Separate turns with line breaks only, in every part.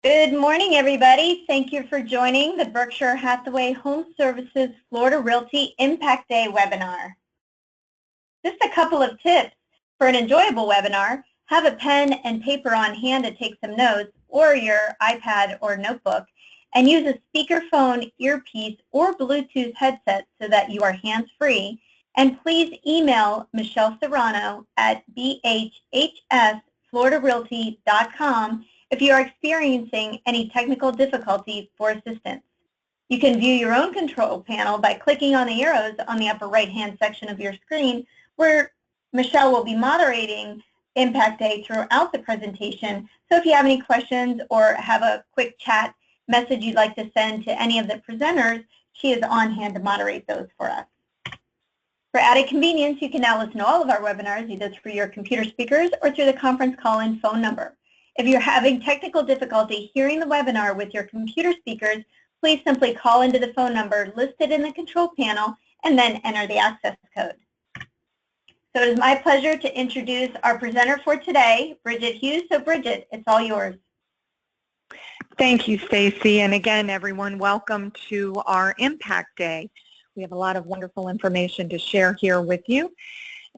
Good morning, everybody. Thank you for joining the Berkshire Hathaway HomeServices Florida Realty Impact Day webinar. Just a couple of tips for an enjoyable webinar. Have a pen and paper on hand to take some notes, or your iPad or notebook, and use a speakerphone, earpiece, or Bluetooth headset so that you are hands-free. And please email Michelle Serrano at BHHS.FloridaRealty.com if you are experiencing any technical difficulty for assistance. You can view your own control panel by clicking on the arrows on the upper right-hand section of your screen, where Michelle will be moderating Impact Day throughout the presentation. So if you have any questions or have a quick chat message you'd like to send to any of the presenters, she is on hand to moderate those for us. For added convenience, you can now listen to all of our webinars either through your computer speakers or through the conference call-in phone number. If you're having technical difficulty hearing the webinar with your computer speakers, please simply call into the phone number listed in the control panel and then enter the access code. So it is my pleasure to introduce our presenter for today, Brigid Hugh. So Brigid, it's all yours.
Thank you, Stacy. And again, everyone, welcome to our Impact Day. We have a lot of wonderful information to share here with you,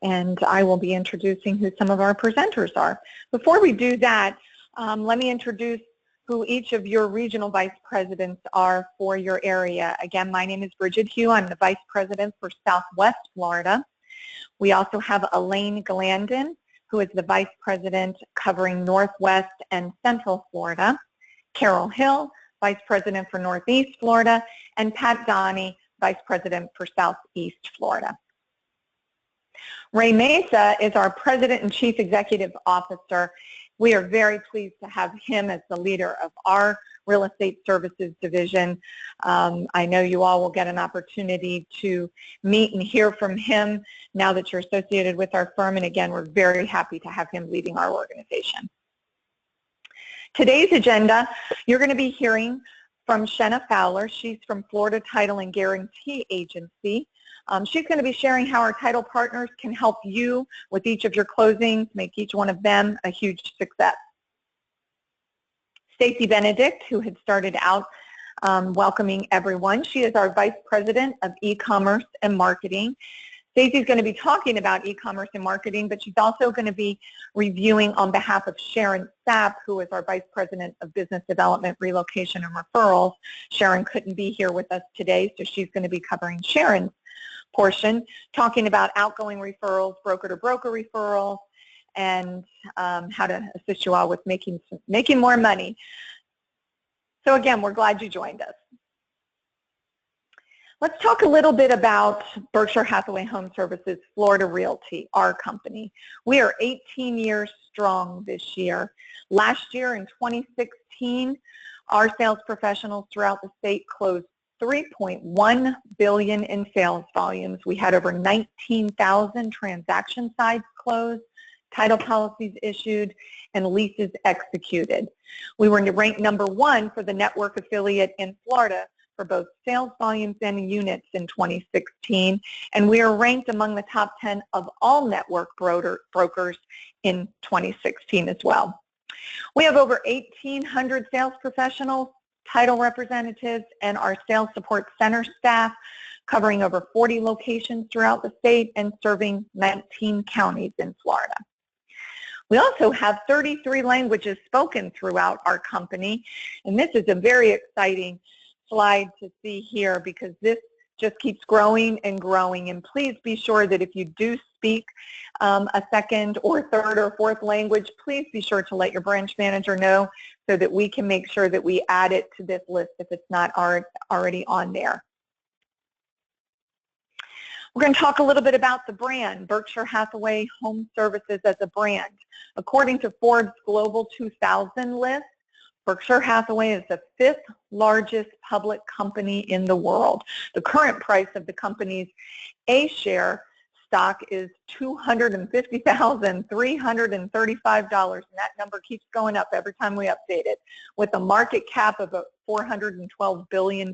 and I will be introducing who some of our presenters are. Before we do that, let me introduce who each of your regional vice presidents are for your area. Again, my name is Brigid Hugh. I'm the vice president for Southwest Florida. We also have Elaine Glandon, who is the vice president covering Northwest and Central Florida. Carol Hill, vice president for Northeast Florida, and Pat Donnie, vice president for Southeast Florida. Ray Mesa is our president and chief executive officer. We are very pleased to have him as the leader of our real estate services division. I know you all will get an opportunity to meet and hear from him now that you're associated with our firm, and again, we're very happy to have him leading our organization. Today's agenda, you're going to be hearing from Shena Fowler. She's from Florida Title and Guarantee Agency. She's going to be sharing how our title partners can help you with each of your closings, make each one of them a huge success. Stacy Benedict, who had started out welcoming everyone, she is our vice president of e-commerce and marketing. Stacy's going to be talking about e-commerce and marketing, but she's also going to be reviewing on behalf of Sharon Sapp, who is our vice president of business development, relocation, and referrals. Sharon couldn't be here with us today, so she's going to be covering Sharon's portion, talking about outgoing referrals, broker-to-broker referrals, and how to assist you all with making more money. So again, we're glad you joined us. Let's talk a little bit about Berkshire Hathaway HomeServices Florida Realty, our company. We are 18 years strong this year. Last year in 2016, our sales professionals throughout the state closed $3.1 billion in sales volumes. We had over 19,000 transaction sides closed, title policies issued, and leases executed. We were ranked _1 for the network affiliate in Florida for both sales volumes and units in 2016, and we are ranked among the top 10 of all network brokers in 2016 as well. We have over 1,800 sales professionals, title representatives, and our sales support center staff covering over 40 locations throughout the state and serving 19 counties in Florida. We also have 33 languages spoken throughout our company, and this is a very exciting slide to see here because this just keeps growing and growing. And please be sure that if you do speak a second or third or fourth language, please be sure to let your branch manager know so that we can make sure that we add it to this list if it's not already on there. We're going to talk a little bit about the brand, Berkshire Hathaway HomeServices as a brand. According to Forbes Global 2000 list, Berkshire Hathaway is the 5th largest public company in the world. The current price of the company's A share stock is $250,335, and that number keeps going up every time we update it, with a market cap of $412 billion.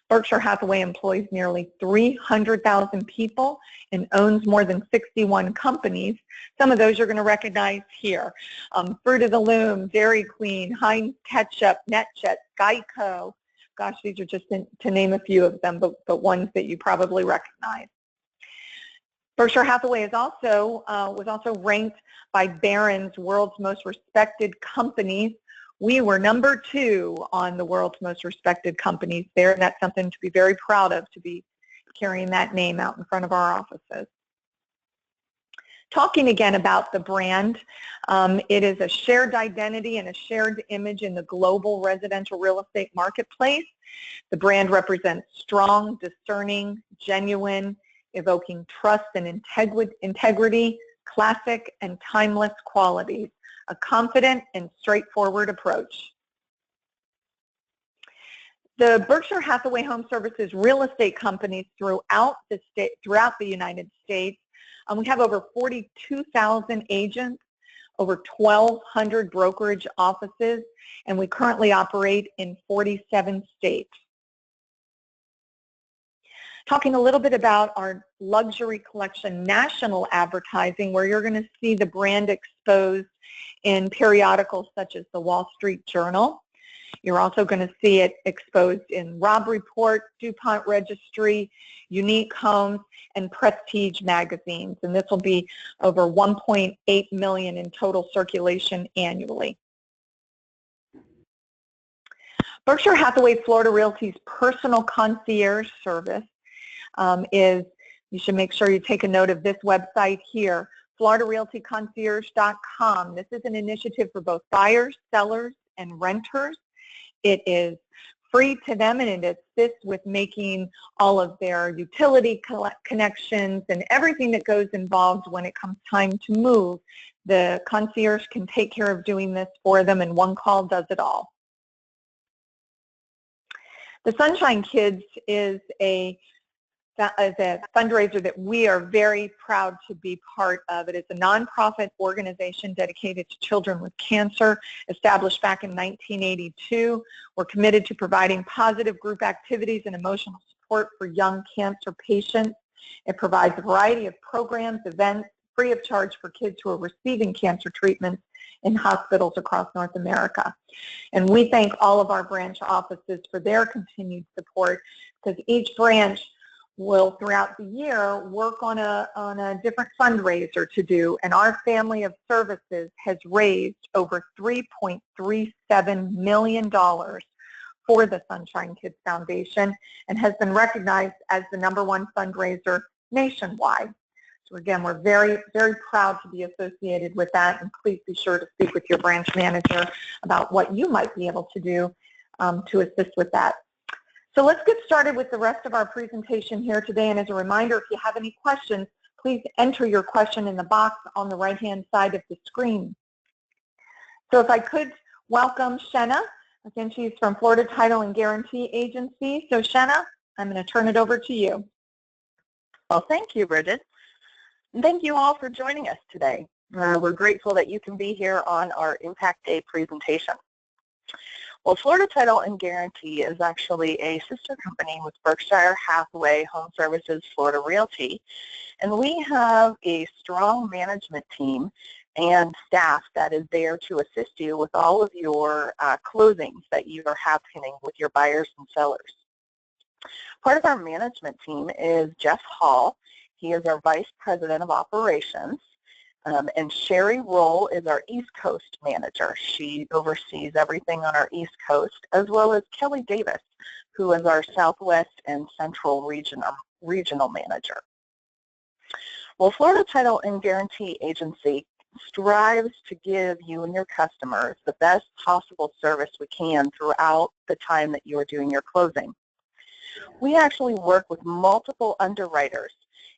Berkshire Hathaway employs nearly 300,000 people and owns more than 61 companies. Some of those you're going to recognize here. Fruit of the Loom, Dairy Queen, Heinz Ketchup, NetJet, Geico. Gosh, these are just to name a few of them, but ones that you probably recognize. Berkshire Hathaway is was also ranked by Barron's World's Most Respected Companies. We were number 2 on the World's Most Respected Companies there, and that's something to be very proud of, to be carrying that name out in front of our offices. Talking again about the brand, it is a shared identity and a shared image in the global residential real estate marketplace. The brand represents strong, discerning, genuine, evoking trust and integrity, classic and timeless qualities, a confident and straightforward approach. The Berkshire Hathaway HomeServices real estate companies throughout the United States, we have over 42,000 agents, over 1,200 brokerage offices, and we currently operate in 47 states. Talking a little bit about our luxury collection national advertising, where you're going to see the brand exposed in periodicals such as the Wall Street Journal. You're also going to see it exposed in Robb Report, DuPont Registry, Unique Homes, and Prestige magazines, and this will be over 1.8 million in total circulation annually. Berkshire Hathaway Florida Realty's personal concierge service you should make sure you take a note of this website here, floridarealtyconcierge.com. This is an initiative for both buyers, sellers, and renters. It is free to them, and it assists with making all of their utility connections and everything that goes involved when it comes time to move. The concierge can take care of doing this for them, and one call does it all. The Sunshine Kids is a fundraiser that we are very proud to be part of. It is a nonprofit organization dedicated to children with cancer, established back in 1982. We're committed to providing positive group activities and emotional support for young cancer patients. It provides a variety of programs, events, free of charge for kids who are receiving cancer treatments in hospitals across North America. And we thank all of our branch offices for their continued support, because each branch will throughout the year work on a different fundraiser to do, and our family of services has raised over $3.37 million for the Sunshine Kids Foundation and has been recognized as the #1 fundraiser nationwide. So again, we're very, very proud to be associated with that, and please be sure to speak with your branch manager about what you might be able to do to assist with that. So let's get started with the rest of our presentation here today, and as a reminder, if you have any questions, please enter your question in the box on the right-hand side of the screen. So if I could welcome Shena. Again, she's from Florida Title and Guarantee Agency. So Shena, I'm going to turn it over to you.
Well, thank you, Brigid. And thank you all for joining us today. We're grateful that you can be here on our Impact Day presentation. Well, Florida Title and Guarantee is actually a sister company with Berkshire Hathaway HomeServices Florida Realty, and we have a strong management team and staff that is there to assist you with all of your closings that you are happening with your buyers and sellers. Part of our management team is Jeff Hall. He is our Vice President of Operations. And Sherry Roll is our East Coast manager. She oversees everything on our East Coast, as well as Kelly Davis, who is our Southwest and Central regional manager. Well, Florida Title and Guarantee Agency strives to give you and your customers the best possible service we can throughout the time that you are doing your closing. We actually work with multiple underwriters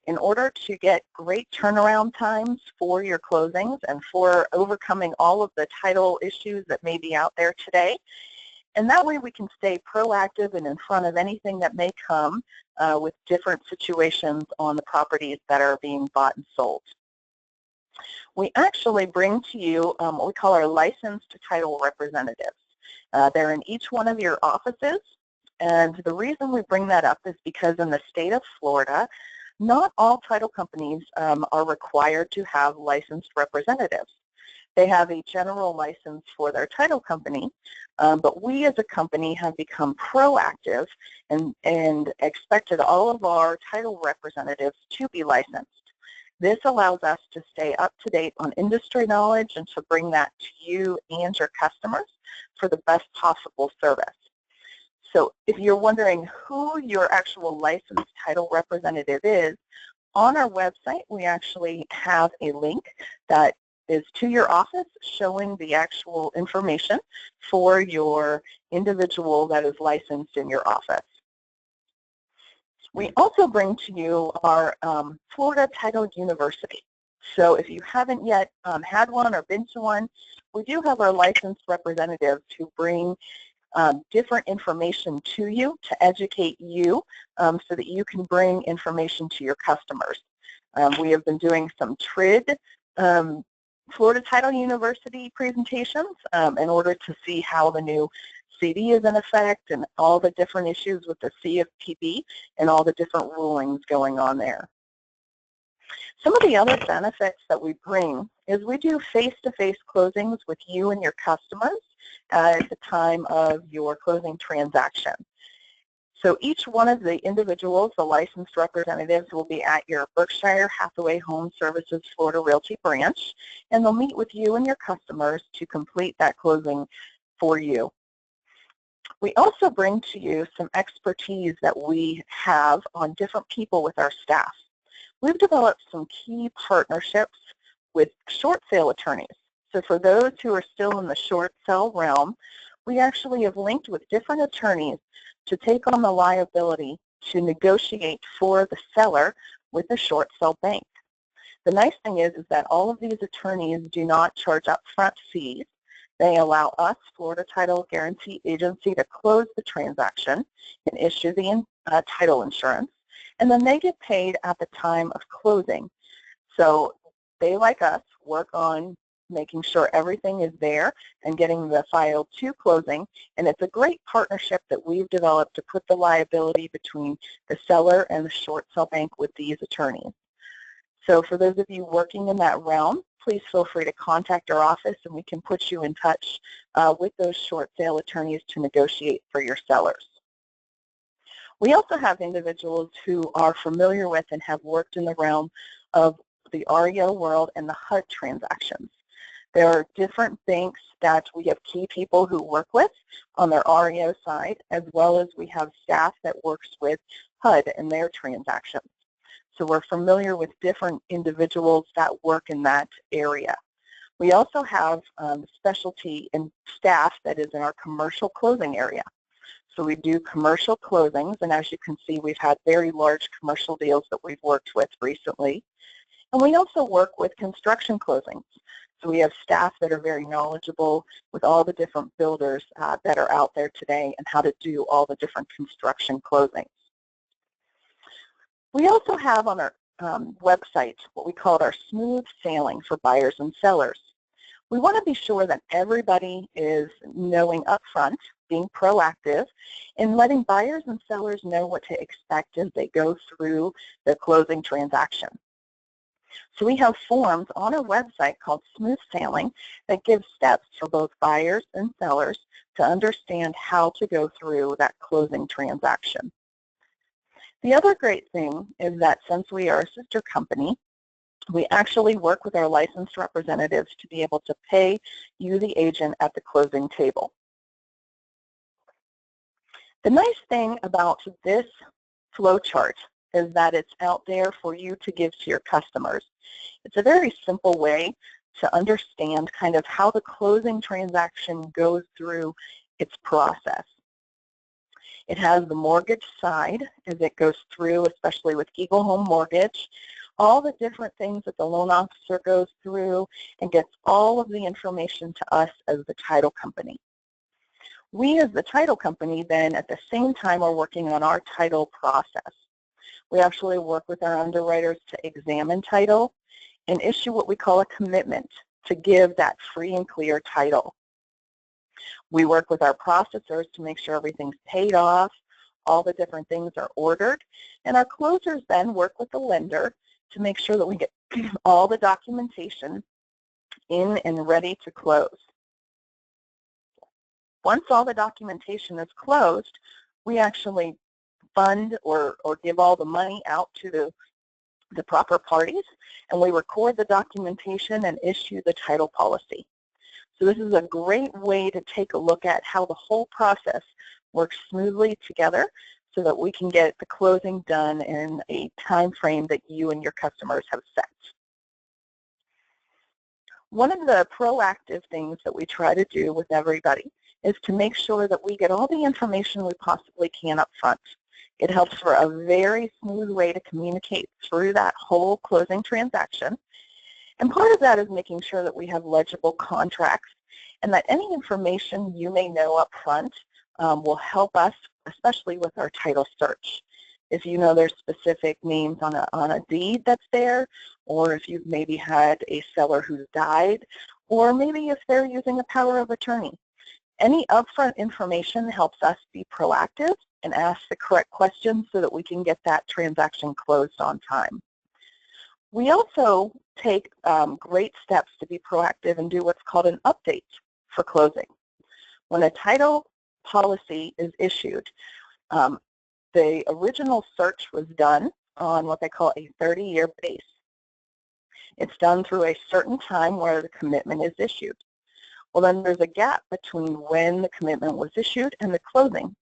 in order to get great turnaround times for your closings and for overcoming all of the title issues that may be out there today. And that way we can stay proactive and in front of anything that may come with different situations on the properties that are being bought and sold. We actually bring to you what we call our licensed title representatives. They're in each one of your offices, and the reason we bring that up is because in the state of Florida, not all title companies are required to have licensed representatives. They have a general license for their title company, but we as a company have become proactive and expected all of our title representatives to be licensed. This allows us to stay up to date on industry knowledge and to bring that to you and your customers for the best possible service. So if you're wondering who your actual licensed title representative is, on our website we actually have a link that is to your office showing the actual information for your individual that is licensed in your office. We also bring to you our Florida Title University. So if you haven't yet had one or been to one, we do have our licensed representatives who bring different information to you to educate you so that you can bring information to your customers. We have been doing some TRID Florida Title University presentations in order to see how the new CD is in effect and all the different issues with the CFPB and all the different rulings going on there. Some of the other benefits that we bring is we do face-to-face closings with you and your customers at the time of your closing transaction. So each one of the individuals, the licensed representatives, will be at your Berkshire Hathaway HomeServices Florida Realty branch, and they'll meet with you and your customers to complete that closing for you. We also bring to you some expertise that we have on different people with our staff. We've developed some key partnerships with short sale attorneys. So for those who are still in the short sale realm, we actually have linked with different attorneys to take on the liability to negotiate for the seller with the short sale bank. The nice thing is that all of these attorneys do not charge upfront fees. They allow us, Florida Title Guarantee Agency, to close the transaction and issue the title insurance, and then they get paid at the time of closing. So they, like us, work on making sure everything is there and getting the file to closing, and it's a great partnership that we've developed to put the liability between the seller and the short sale bank with these attorneys. So for those of you working in that realm, please feel free to contact our office and we can put you in touch with those short sale attorneys to negotiate for your sellers. We also have individuals who are familiar with and have worked in the realm of the REO world and the HUD transactions. There are different banks that we have key people who work with on their REO side, as well as we have staff that works with HUD and their transactions. So we're familiar with different individuals that work in that area. We also have specialty and staff that is in our commercial closing area. So we do commercial closings, and as you can see, we've had very large commercial deals that we've worked with recently. And we also work with construction closings. So we have staff that are very knowledgeable with all the different builders that are out there today and how to do all the different construction closings. We also have on our website what we call our smooth sailing for buyers and sellers. We want to be sure that everybody is knowing upfront, being proactive, and letting buyers and sellers know what to expect as they go through the closing transaction. So we have forms on our website called Smooth Sailing that give steps for both buyers and sellers to understand how to go through that closing transaction. The other great thing is that since we are a sister company, we actually work with our licensed representatives to be able to pay you, the agent, at the closing table. The nice thing about this flow chart is that it's out there for you to give to your customers. It's a very simple way to understand kind of how the closing transaction goes through its process. It has the mortgage side as it goes through, especially with Eagle Home Mortgage, all the different things that the loan officer goes through and gets all of the information to us as the title company. We as the title company then at the same time are working on our title process. We actually work with our underwriters to examine title and issue what we call a commitment to give that free and clear title. We work with our processors to make sure everything's paid off, all the different things are ordered, and our closers then work with the lender to make sure that we get all the documentation in and ready to close. Once all the documentation is closed, we actually fund or give all the money out to the proper parties, and we record the documentation and issue the title policy. So this is a great way to take a look at how the whole process works smoothly together so that we can get the closing done in a time frame that you and your customers have set. One of the proactive things that we try to do with everybody is to make sure that we get all the information we possibly can up front. It helps for a very smooth way to communicate through that whole closing transaction. And part of that is making sure that we have legible contracts and that any information you may know up front will help us, especially with our title search. If you know there's specific names on a deed that's there, or if you've maybe had a seller who's died, or maybe if they're using a power of attorney. Any upfront information helps us be proactive and ask the correct questions so that we can get that transaction closed on time. We also take great steps to be proactive and do what's called an update for closing. When a title policy is issued, the original search was done on what they call a 30-year base. It's done through a certain time where the commitment is issued. Well, then there's a gap between when the commitment was issued and the closing.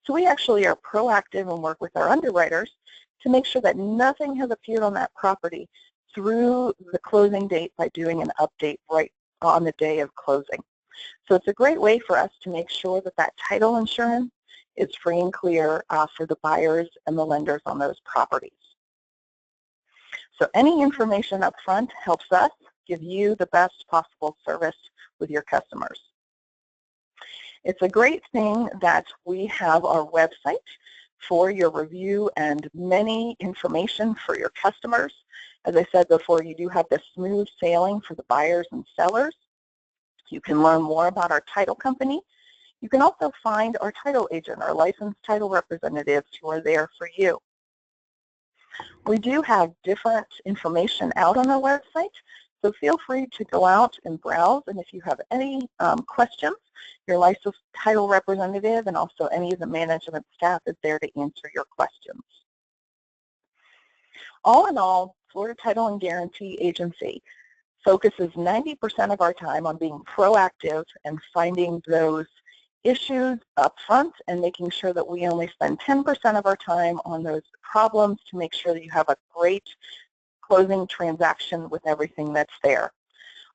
So we actually are proactive and work with our underwriters to make sure that nothing has appeared on that property through the closing date by doing an update right on the day of closing. So it's a great way for us to make sure that that title insurance is free and clear for the buyers and the lenders on those properties. So any information up front helps us give you the best possible service with your customers. It's a great thing that we have our website for your review and many information for your customers. As I said before, you do have the smooth sailing for the buyers and sellers. You can learn more about our title company. You can also find our title agent, our licensed title representatives who are there for you. We do have different information out on our website, so feel free to go out and browse, and if you have any questions, your licensed title representative and also any of the management staff is there to answer your questions. All in all, Florida Title and Guarantee Agency focuses 90% of our time on being proactive and finding those issues up front and making sure that we only spend 10% of our time on those problems to make sure that you have a great closing transaction with everything that's there.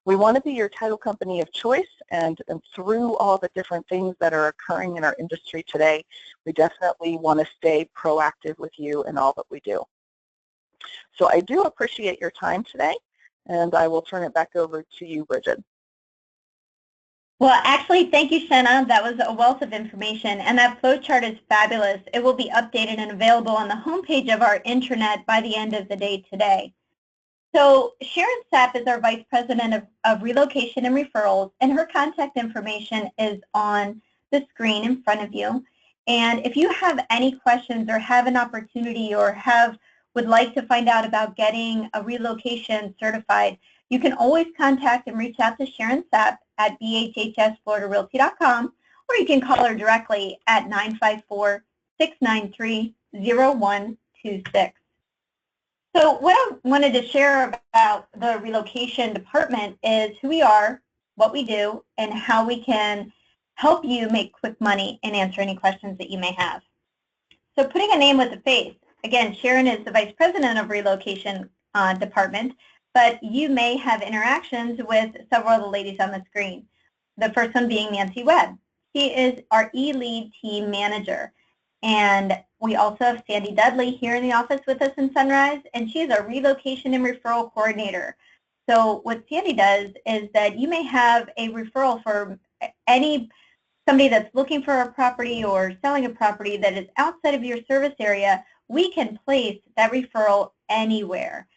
We want to be your title company of choice, and through all the different things that are occurring in our industry today, we definitely want to stay proactive with you in all that we do. So I do appreciate your time today, and I will turn it back over to you, Brigid.
Well, actually, thank you, Shena. That was a wealth of information, and that flow chart is fabulous. It will be updated and available on the homepage of our intranet by the end of the day today. So Sharon Sapp is our Vice President of Relocation and Referrals, and her contact information is on the screen in front of you. And if you have any questions or have an opportunity or would like to find out about getting a relocation certified, you can always contact and reach out to Sharon Sapp at BHHSFloridaRealty.com, or you can call her directly at 954-693-0126. So what I wanted to share about the relocation department is who we are, what we do, and how we can help you make quick money and answer any questions that you may have. So putting a name with a face, again, Sharon is the Vice President of Relocation Department, but you may have interactions with several of the ladies on the screen. The first one being Nancy Webb. She is our E-Lead Team Manager. And we also have Sandy Dudley here in the office with us in Sunrise, and she is our Relocation and Referral Coordinator. So what Sandy does is that you may have a referral for any somebody that's looking for a property or selling a property that is outside of your service area, we can place that referral anywhere.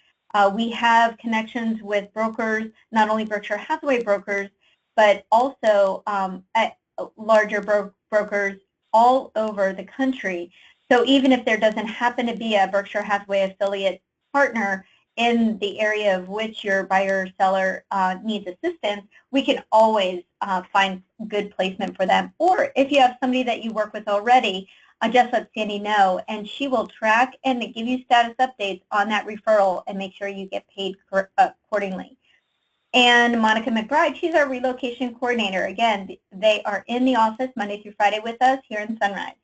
We have connections with brokers, not only Berkshire Hathaway brokers, but also larger brokers all over the country. So even if there doesn't happen to be a Berkshire Hathaway affiliate partner in the area of which your buyer or seller needs assistance, we can always find good placement for them. Or if you have somebody that you work with already, just let Sandy know, and she will track and give you status updates on that referral and make sure you get paid accordingly. And Monica McBride, she's our relocation coordinator. Again, they are in the office Monday through Friday with us here in Sunrise.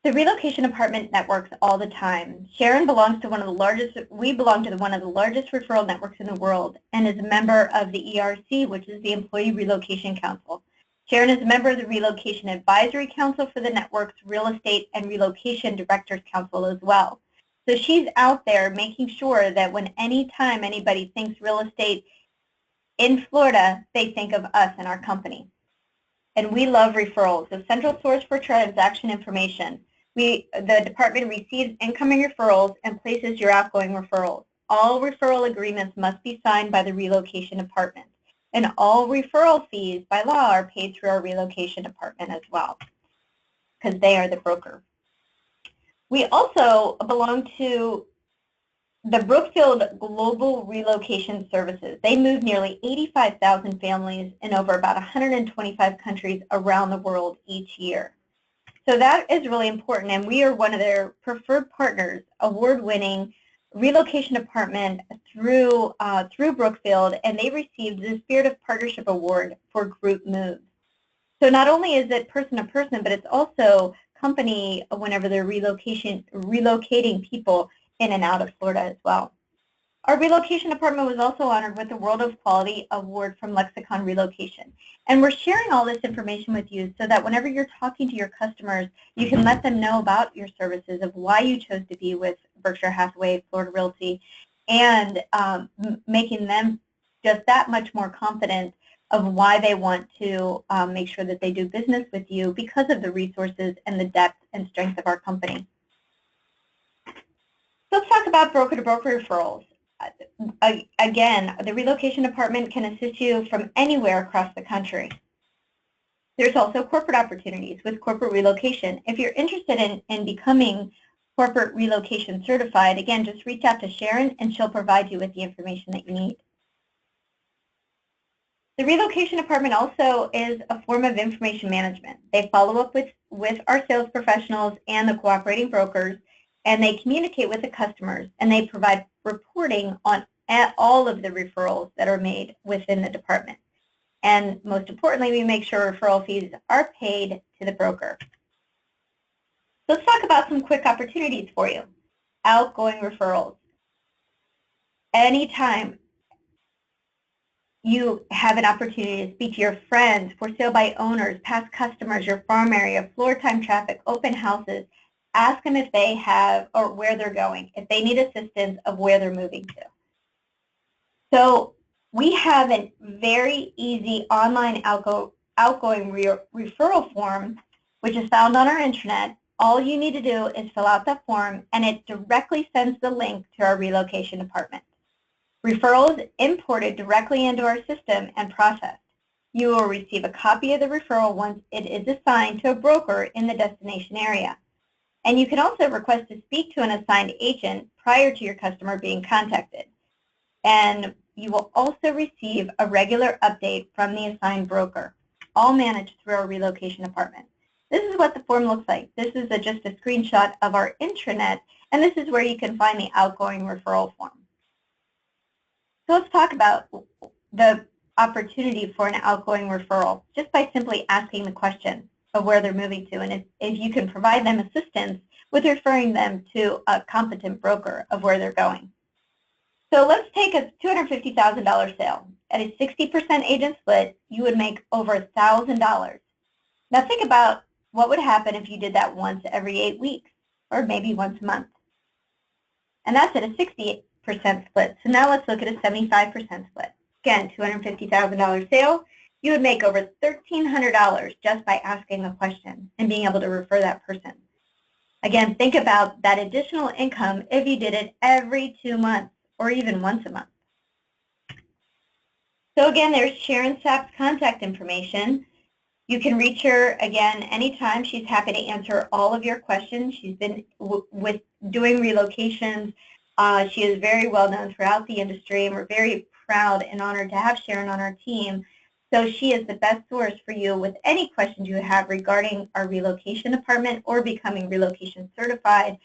The relocation apartment networks all the time. Sharon belongs to one of the largest, we belong to one of the largest referral networks in the world and is a member of the ERC, which is the Employee Relocation Council. Sharon is a member of the Relocation Advisory Council for the network's Real Estate and Relocation Directors Council as well. So she's out there making sure that when anytime anybody thinks real estate in Florida, they think of us and our company. And we love referrals, the central source for transaction information. The department receives incoming referrals and places your outgoing referrals. All referral agreements must be signed by the relocation department. And all referral fees by law are paid through our relocation department as well, because they are the broker. We also belong to the Brookfield Global Relocation Services. They move nearly 85,000 families in over about 125 countries around the world each year. So that is really important, and we are one of their preferred partners, award-winning relocation department through Brookfield, and they received the Spirit of Partnership Award for group moves. So not only is it person to person, but it's also company whenever they're relocating people in and out of Florida as well. Our relocation department was also honored with the World of Quality Award from LEXICON Relocation. And we're sharing all this information with you so that whenever you're talking to your customers, you can let them know about your services, of why you chose to be with Berkshire Hathaway Florida Realty, and making them just that much more confident of why they want to make sure that they do business with you because of the resources and the depth and strength of our company. So let's talk about broker-to-broker referrals. Again, the relocation department can assist you from anywhere across the country. There's also corporate opportunities with corporate relocation. If you're interested in becoming corporate relocation certified, again, just reach out to Sharon and she'll provide you with the information that you need. The relocation department also is a form of information management. They follow up with our sales professionals and the cooperating brokers, and they communicate with the customers, and they provide reporting on all of the referrals that are made within the department. And most importantly, we make sure referral fees are paid to the broker. So let's talk about some quick opportunities for you. Outgoing referrals. Anytime you have an opportunity to speak to your friends, for sale by owners, past customers, your farm area, floor time traffic, open houses, ask them if they have or where they're going, if they need assistance of where they're moving to. So we have a very easy online outgoing referral form, which is found on our intranet. All you need to do is fill out that form, and it directly sends the link to our relocation department. Referral is imported directly into our system and processed. You will receive a copy of the referral once it is assigned to a broker in the destination area. And you can also request to speak to an assigned agent prior to your customer being contacted. And you will also receive a regular update from the assigned broker, all managed through our relocation department. This is what the form looks like. This is just a screenshot of our intranet, and this is where you can find the outgoing referral form. So let's talk about the opportunity for an outgoing referral just by simply asking the question of where they're moving to, and if you can provide them assistance with referring them to a competent broker of where they're going. So let's take a $250,000 sale. At a 60% agent split, you would make over $1,000. Now think about what would happen if you did that once every 8 weeks, or maybe once a month. And that's at a 68% split. So now let's look at a 75% split. Again, $250,000 sale. You would make over $1,300 just by asking a question and being able to refer that person. Again, think about that additional income if you did it every 2 months or even once a month. So again, there's Sharon Sapp's contact information. You can reach her again anytime. She's happy to answer all of your questions. She's been with doing relocations. She is very well known throughout the industry, and we're very proud and honored to have Sharon on our team. So she is the best source for you with any questions you have regarding our relocation department or becoming relocation certified,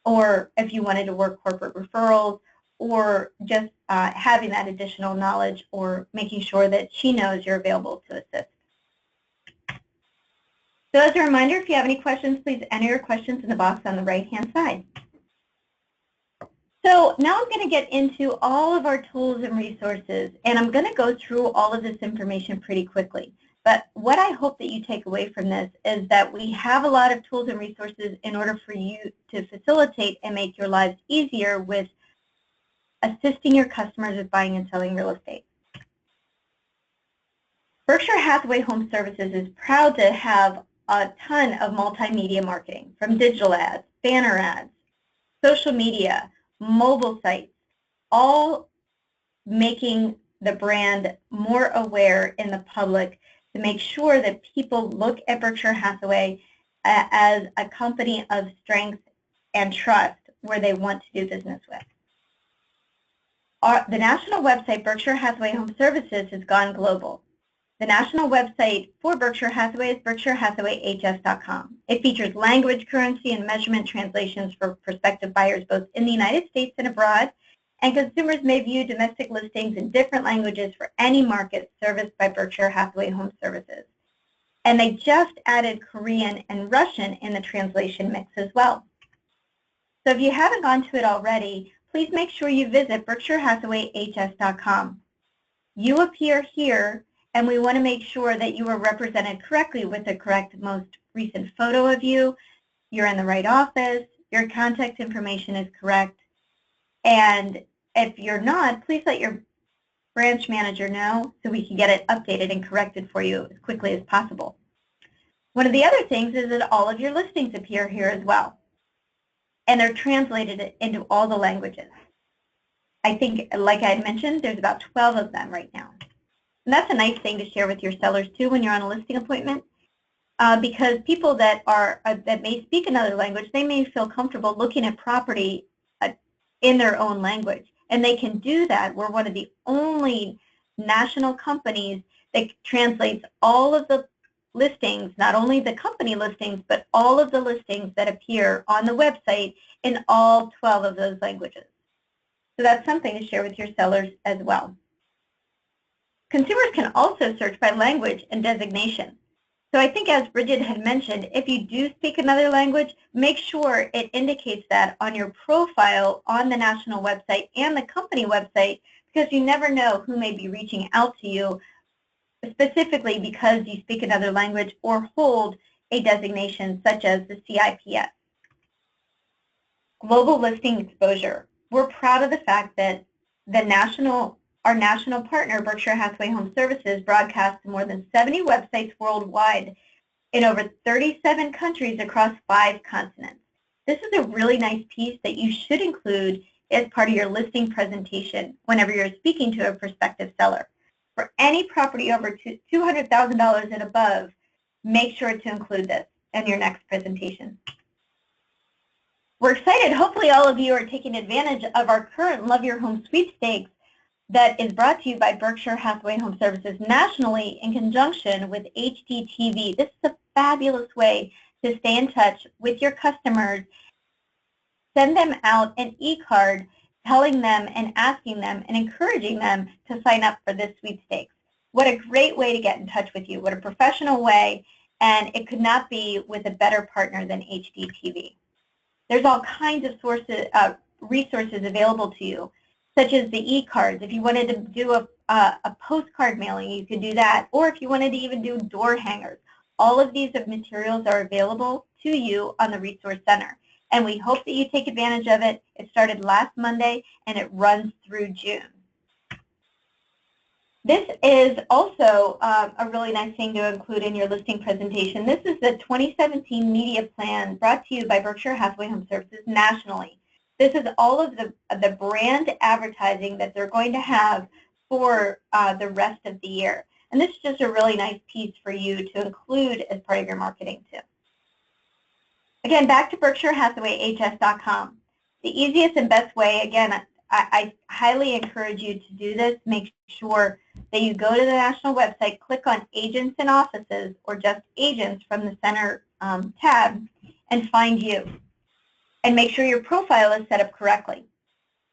or if you wanted to work corporate referrals, or just having that additional knowledge or making sure that she knows you're available to assist. So as a reminder, if you have any questions, please enter your questions in the box on the right-hand side. So now I'm going to get into all of our tools and resources, and I'm going to go through all of this information pretty quickly. But what I hope that you take away from this is that we have a lot of tools and resources in order for you to facilitate and make your lives easier with assisting your customers with buying and selling real estate. Berkshire Hathaway HomeServices is proud to have a ton of multimedia marketing, from digital ads, banner ads, social media, mobile sites, all making the brand more aware in the public to make sure that people look at Berkshire Hathaway as a company of strength and trust where they want to do business with. The national website, Berkshire Hathaway HomeServices, has gone global. The national website for Berkshire Hathaway is BerkshireHathawayHS.com. It features language, currency, and measurement translations for prospective buyers both in the United States and abroad, and consumers may view domestic listings in different languages for any market serviced by Berkshire Hathaway HomeServices. And they just added Korean and Russian in the translation mix as well. So if you haven't gone to it already, please make sure you visit BerkshireHathawayHS.com. You appear here, and we want to make sure that you are represented correctly with the correct most recent photo of you, you're in the right office, your contact information is correct, and if you're not, please let your branch manager know so we can get it updated and corrected for you as quickly as possible. One of the other things is that all of your listings appear here as well, and they're translated into all the languages. I think, like I had mentioned, there's about 12 of them right now. And that's a nice thing to share with your sellers too when you're on a listing appointment, because people that may speak another language, they may feel comfortable looking at property in their own language, and they can do that. We're one of the only national companies that translates all of the listings, not only the company listings, but all of the listings that appear on the website in all 12 of those languages. So that's something to share with your sellers as well. Consumers can also search by language and designation. So I think, as Brigid had mentioned, if you do speak another language, make sure it indicates that on your profile on the national website and the company website, because you never know who may be reaching out to you specifically because you speak another language or hold a designation such as the CIPS. Global listing exposure. We're proud of the fact that our national partner, Berkshire Hathaway HomeServices, broadcasts to more than 70 websites worldwide in over 37 countries across 5 continents. This is a really nice piece that you should include as part of your listing presentation whenever you're speaking to a prospective seller. For any property over $200,000 and above, make sure to include this in your next presentation. We're excited. Hopefully all of you are taking advantage of our current Love Your Home sweepstakes that is brought to you by Berkshire Hathaway HomeServices nationally in conjunction with HDTV. This is a fabulous way to stay in touch with your customers. Send them out an e-card telling them and asking them and encouraging them to sign up for this sweepstakes. What a great way to get in touch with you. What a professional way, and it could not be with a better partner than HDTV. There's all kinds of resources available to you, such as the e-cards. If you wanted to do a postcard mailing, you could do that. Or if you wanted to even do door hangers, all of these materials are available to you on the Resource Center. And we hope that you take advantage of it. It started last Monday, and it runs through June. This is also a really nice thing to include in your listing presentation. This is the 2017 media plan brought to you by Berkshire Hathaway HomeServices nationally. This is all of the brand advertising that they're going to have for the rest of the year. And this is just a really nice piece for you to include as part of your marketing too. Again, back to BerkshireHathawayHS.com. The easiest and best way, again, I highly encourage you to do this. Make sure that you go to the national website, click on Agents and Offices, or just Agents from the center tab, and find you. And make sure your profile is set up correctly.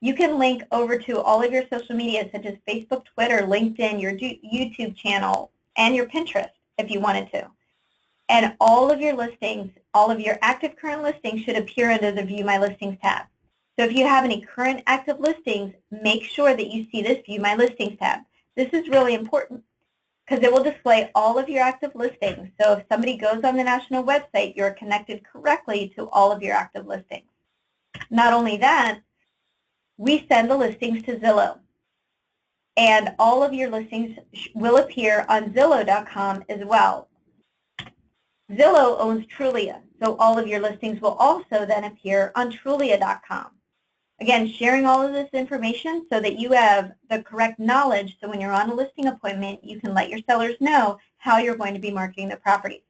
You can link over to all of your social media, such as Facebook, Twitter, LinkedIn, your YouTube channel, and your Pinterest, if you wanted to. And all of your listings, all of your active current listings should appear under the View My Listings tab. So if you have any current active listings, make sure that you see this View My Listings tab. This is really important because it will display all of your active listings. So if somebody goes on the national website, you're connected correctly to all of your active listings. Not only that, we send the listings to Zillow. And all of your listings will appear on Zillow.com as well. Zillow owns Trulia, so all of your listings will also then appear on Trulia.com. Again, sharing all of this information so that you have the correct knowledge, so when you're on a listing appointment, you can let your sellers know how you're going to be marketing the property.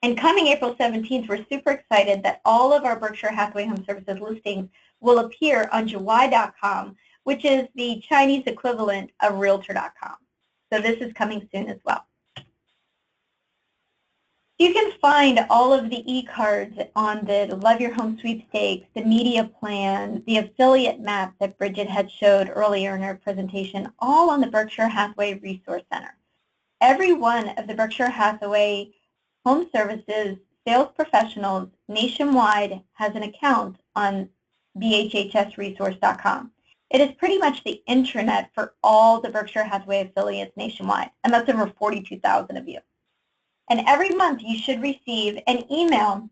And coming April 17th, we're super excited that all of our Berkshire Hathaway HomeServices listings will appear on Juwai.com, which is the Chinese equivalent of Realtor.com. So this is coming soon as well. You can find all of the e-cards on the Love Your Home sweepstakes, the media plan, the affiliate map that Brigid had showed earlier in her presentation, all on the Berkshire Hathaway Resource Center. Every one of the Berkshire Hathaway HomeServices sales professionals nationwide has an account on BHHSresource.com. It is pretty much the intranet for all the Berkshire Hathaway affiliates nationwide, and that's over 42,000 of you. And every month you should receive an email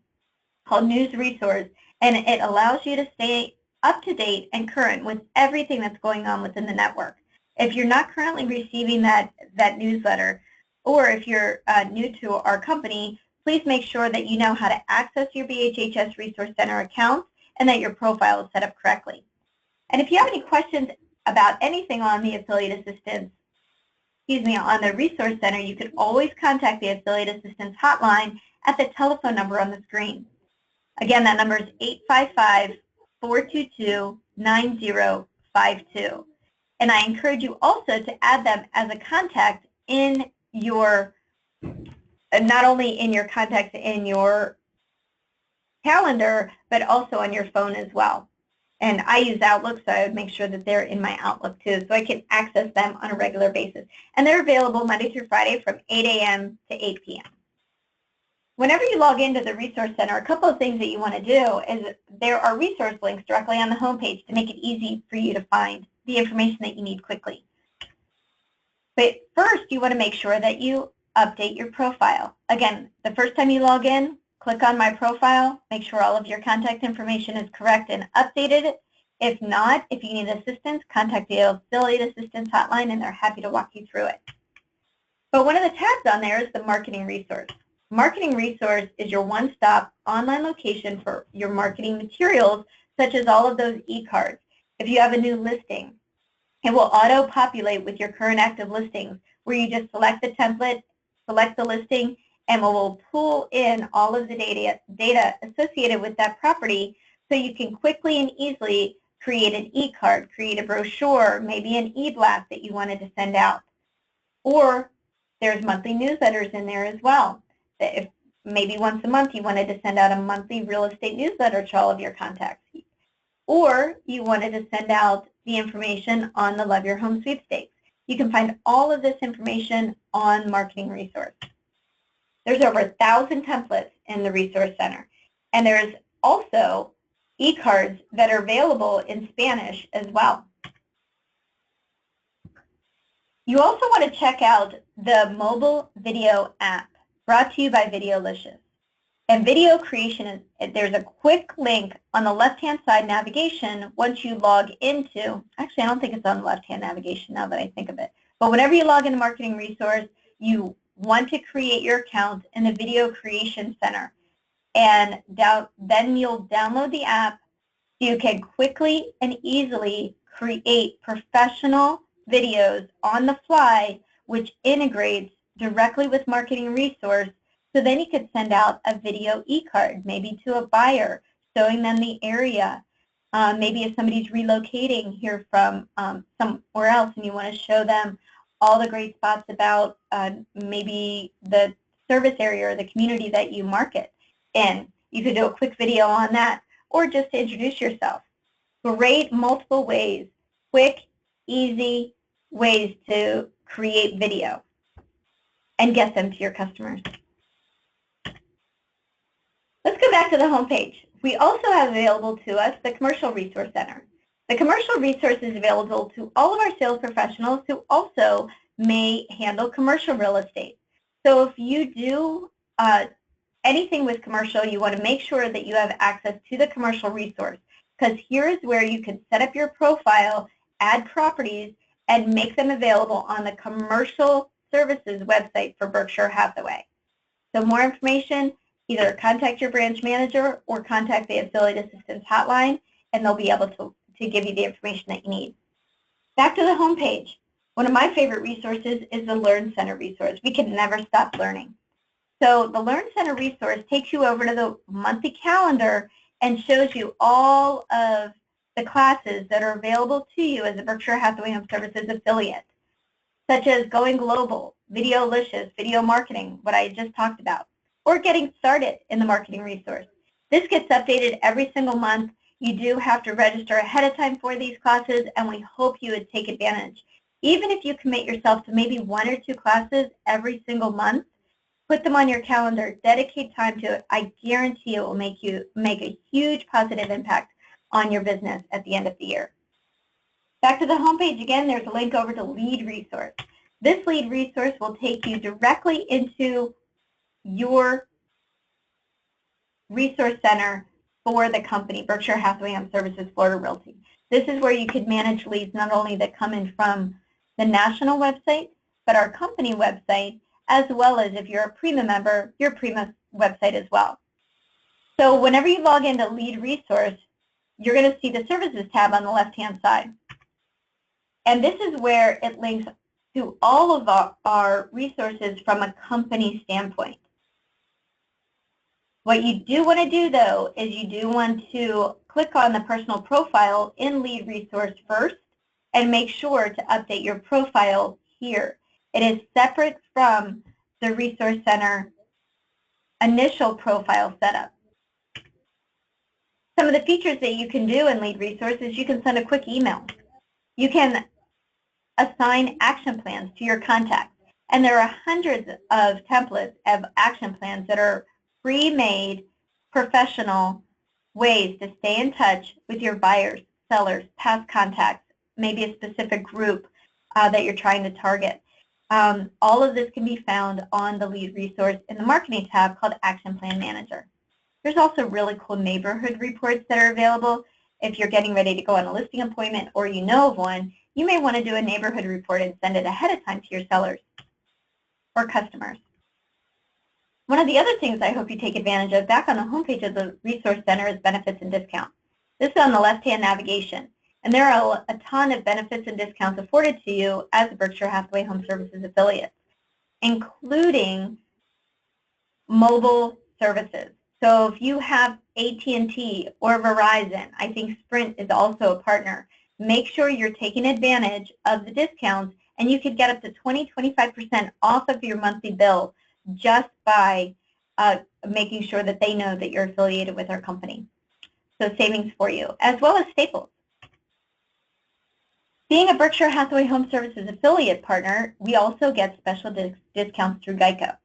called News Resource, and it allows you to stay up to date and current with everything that's going on within the network. If you're not currently receiving that newsletter, or if you're new to our company, please make sure that you know how to access your BHHS Resource Center account and that your profile is set up correctly. And if you have any questions about anything on the affiliate assistance, on the Resource Center, you could always contact the Affiliate Assistance Hotline at the telephone number on the screen. Again, that number is 855-422-9052. And I encourage you also to add them as a contact in your, not only in your contacts in your calendar, but also on your phone as well. And I use Outlook, so I would make sure that they're in my Outlook too, so I can access them on a regular basis. And they're available Monday through Friday from 8 a.m. to 8 p.m. Whenever you log into the Resource Center, a couple of things that you want to do is there are resource links directly on the homepage to make it easy for you to find the information that you need quickly. But first, you want to make sure that you update your profile. Again, the first time you log in, click on My Profile, make sure all of your contact information is correct and updated. If not, if you need assistance, contact the Affiliate Assistance Hotline and they're happy to walk you through it. But one of the tabs on there is the Marketing Resource. Marketing Resource is your one-stop online location for your marketing materials, such as all of those e-cards. If you have a new listing, it will auto-populate with your current active listings, where you just select the template, select the listing, and will pull in all of the data associated with that property, so you can quickly and easily create an e-card, create a brochure, maybe an e-blast that you wanted to send out. Or there's monthly newsletters in there as well. If maybe once a month you wanted to send out a monthly real estate newsletter to all of your contacts. Or you wanted to send out the information on the Love Your Home sweepstakes. You can find all of this information on Marketing Resource. There's over 1,000 templates in the Resource Center. And there's also e-cards that are available in Spanish as well. You also want to check out the mobile video app brought to you by Videolicious. And video creation, there's a quick link on the left-hand side navigation once you log into, actually I don't think it's on the left-hand navigation now that I think of it, But whenever you log into Marketing Resource, you want to create your account in the Video Creation Center. And then you'll download the app so you can quickly and easily create professional videos on the fly, which integrates directly with Marketing Resource. So then you could send out a video e-card, maybe to a buyer, showing them the area. Maybe if somebody's relocating here from somewhere else and you want to show them all the great spots about maybe the service area or the community that you market in. You could do a quick video on that, or just to introduce yourself. Great multiple ways, quick, easy ways to create video and get them to your customers. Let's go back to the home page. We also have available to us the Commercial Resource Center. The Commercial Resource is available to all of our sales professionals who also may handle commercial real estate. So if you do anything with commercial, you want to make sure that you have access to the Commercial Resource, because here's where you can set up your profile, add properties, and make them available on the Commercial Services website for Berkshire Hathaway. So more information, either contact your branch manager or contact the Affiliate Assistance Hotline, and they'll be able to give you the information that you need. Back to the home page. One of my favorite resources is the Learn Center resource. We can never stop learning. So the Learn Center resource takes you over to the monthly calendar and shows you all of the classes that are available to you as a Berkshire Hathaway HomeServices affiliate, such as Going Global, Videolicious, Video Marketing, what I just talked about, or Getting Started in the Marketing Resource. This gets updated every single month. You do have to register ahead of time for these classes, and we hope you would take advantage. Even if you commit yourself to maybe 1 or 2 classes every single month, put them on your calendar, dedicate time to it. I guarantee it will make a huge positive impact on your business at the end of the year. Back to the homepage again, there's a link over to Lead Resource. This Lead Resource will take you directly into your resource center for the company, Berkshire Hathaway HomeServices Florida Realty. This is where you could manage leads not only that come in from the national website, but our company website, as well as if you're a Prima member, your Prima website as well. So whenever you log into Lead Resource, you're going to see the Services tab on the left-hand side. And this is where it links to all of our resources from a company standpoint. What you do want to do, though, is you do want to click on the personal profile in Lead Resource first and make sure to update your profile here. It is separate from the Resource Center initial profile setup. Some of the features that you can do in Lead Resource is you can send a quick email. You can assign action plans to your contacts. And there are hundreds of templates of action plans that are pre-made professional ways to stay in touch with your buyers, sellers, past contacts, maybe a specific group that you're trying to target. All of this can be found on the Lead Resource in the Marketing tab called Action Plan Manager. There's also really cool neighborhood reports that are available. If you're getting ready to go on a listing appointment or you know of one, you may want to do a neighborhood report and send it ahead of time to your sellers or customers. One of the other things I hope you take advantage of back on the homepage of the Resource Center is benefits and discounts. This is on the left-hand navigation, and there are a ton of benefits and discounts afforded to you as a Berkshire Hathaway HomeServices affiliate, including mobile services. So if you have AT&T or Verizon, I think Sprint is also a partner, make sure you're taking advantage of the discounts, and you could get up to 20–25% off of your monthly bill just by making sure that they know that you're affiliated with our company. So savings for you, as well as Staples. Being a Berkshire Hathaway HomeServices affiliate partner, we also get special discounts through Geico.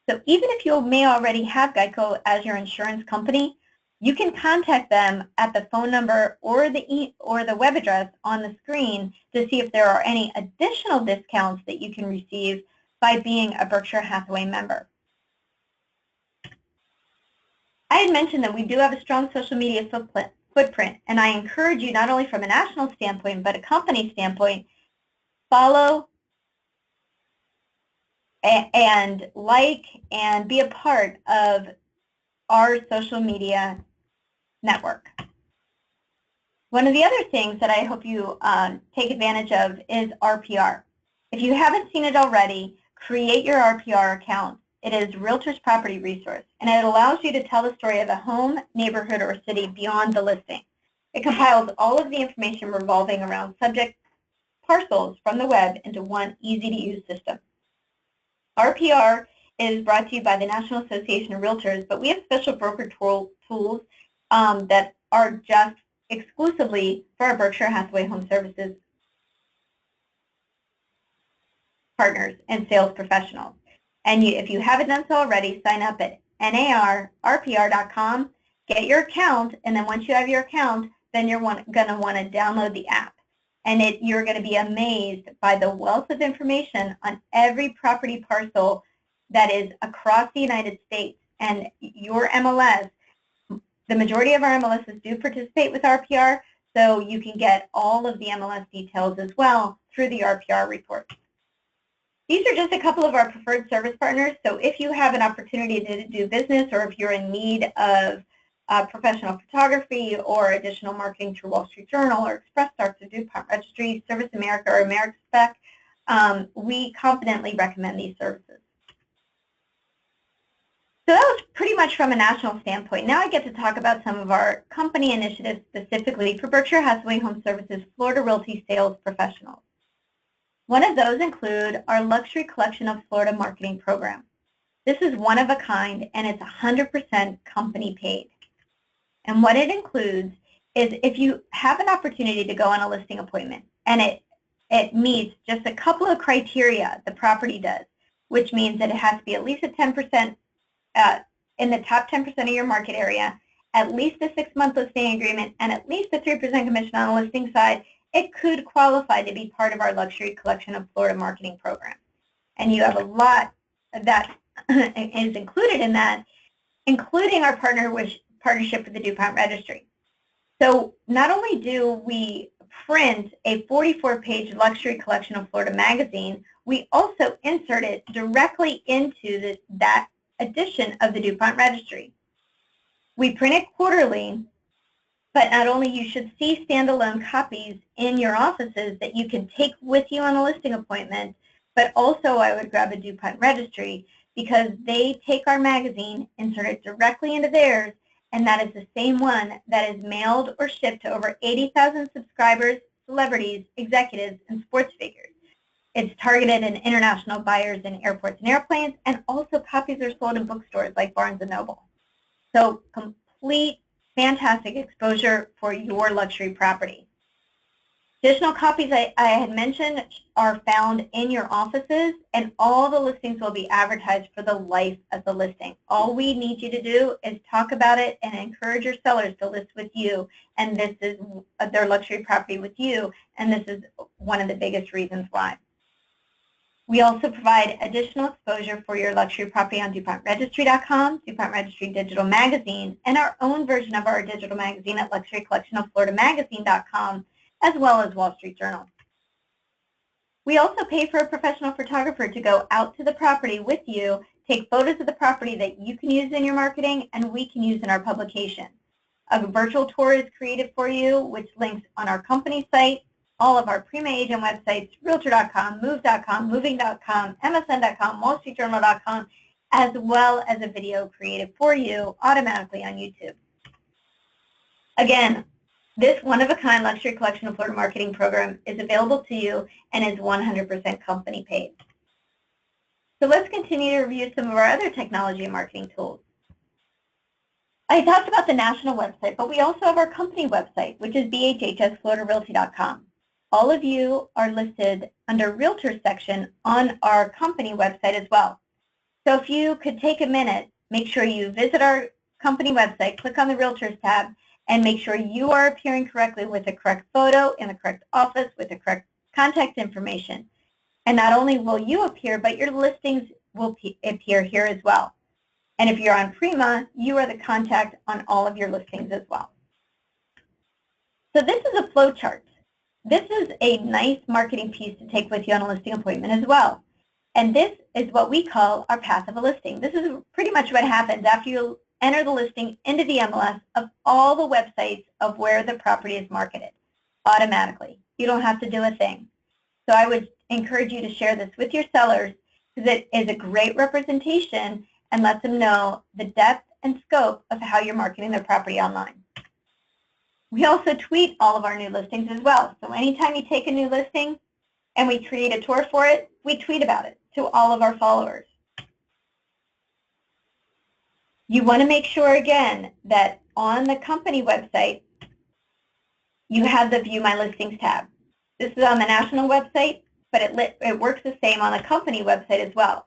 So even if you may already have Geico as your insurance company, you can contact them at the phone number or the web address on the screen to see if there are any additional discounts that you can receive by being a Berkshire Hathaway member. I had mentioned that we do have a strong social media footprint, and I encourage you not only from a national standpoint, but a company standpoint, follow and like and be a part of our social media network. One of the other things that I hope you take advantage of is RPR. If you haven't seen it already, create your RPR account. It is Realtors Property Resource, and it allows you to tell the story of a home, neighborhood, or city beyond the listing. It compiles all of the information revolving around subject parcels from the web into one easy-to-use system. RPR is brought to you by the National Association of Realtors, but we have special broker tools that are just exclusively for our Berkshire Hathaway HomeServices partners and sales professionals. And if you haven't done so already, sign up at narrpr.com, get your account, and then once you have your account, then you're going to want to download the app. And you're going to be amazed by the wealth of information on every property parcel that is across the United States. And your MLS, the majority of our MLSs do participate with RPR, so you can get all of the MLS details as well through the RPR report. These are just a couple of our preferred service partners, so if you have an opportunity to do business or if you're in need of professional photography or additional marketing through Wall Street Journal or Express Starts or DuPont Registry, Service America, or AmeriSpec, we confidently recommend these services. So that was pretty much from a national standpoint. Now I get to talk about some of our company initiatives specifically for Berkshire Hathaway HomeServices Florida Realty sales professionals. One of those include our Luxury Collection of Florida Marketing Program. This is one of a kind, and it's 100% company paid. And what it includes is if you have an opportunity to go on a listing appointment and it meets just a couple of criteria the property does, which means that it has to be at least a 10% in the top 10% of your market area, at least a 6-month listing agreement, and at least a 3% commission on the listing side, it could qualify to be part of our Luxury Collection of Florida Marketing Program. And you have a lot that is included in that, including our partnership with the DuPont Registry. So not only do we print a 44-page Luxury Collection of Florida magazine, we also insert it directly into that edition of the DuPont Registry. We print it quarterly, but not only you should see standalone copies in your offices that you can take with you on a listing appointment, but also I would grab a DuPont Registry because they take our magazine, insert it directly into theirs, and that is the same one that is mailed or shipped to over 80,000 subscribers, celebrities, executives, and sports figures. It's targeted at international buyers in airports and airplanes, and also copies are sold in bookstores like Barnes & Noble. So complete, fantastic exposure for your luxury property. Additional copies I had mentioned are found in your offices, and all the listings will be advertised for the life of the listing. All we need you to do is talk about it and encourage your sellers to list with you, and this is their luxury property with you, and this is one of the biggest reasons why. We also provide additional exposure for your luxury property on DuPontRegistry.com, DuPont Registry Digital Magazine, and our own version of our digital magazine at LuxuryCollectionOfFloridaMagazine.com, as well as Wall Street Journal. We also pay for a professional photographer to go out to the property with you, take photos of the property that you can use in your marketing and we can use in our publication. A virtual tour is created for you, which links on our company site, all of our Prima agent websites, Realtor.com, Move.com, Moving.com, MSN.com, WallStreetJournal.com, as well as a video created for you automatically on YouTube. Again, this one-of-a-kind Luxury Collection of Florida Marketing Program is available to you and is 100% company paid. So let's continue to review some of our other technology and marketing tools. I talked about the national website, but we also have our company website, which is BHHSFloridaRealty.com. All of you are listed under Realtors section on our company website as well. So if you could take a minute, make sure you visit our company website, click on the Realtors tab, and make sure you are appearing correctly with the correct photo in the correct office with the correct contact information. And not only will you appear, but your listings will appear here as well. And if you're on Prima, you are the contact on all of your listings as well. So this is a flow chart. This is a nice marketing piece to take with you on a listing appointment as well. And this is what we call our path of a listing. This is pretty much what happens after you enter the listing into the MLS of all the websites of where the property is marketed automatically. You don't have to do a thing. So I would encourage you to share this with your sellers because it is a great representation and lets them know the depth and scope of how you're marketing their property online. We also tweet all of our new listings as well. So anytime you take a new listing and we create a tour for it, we tweet about it to all of our followers. You want to make sure, again, that on the company website, you have the View My Listings tab. This is on the national website, but it works the same on the company website as well.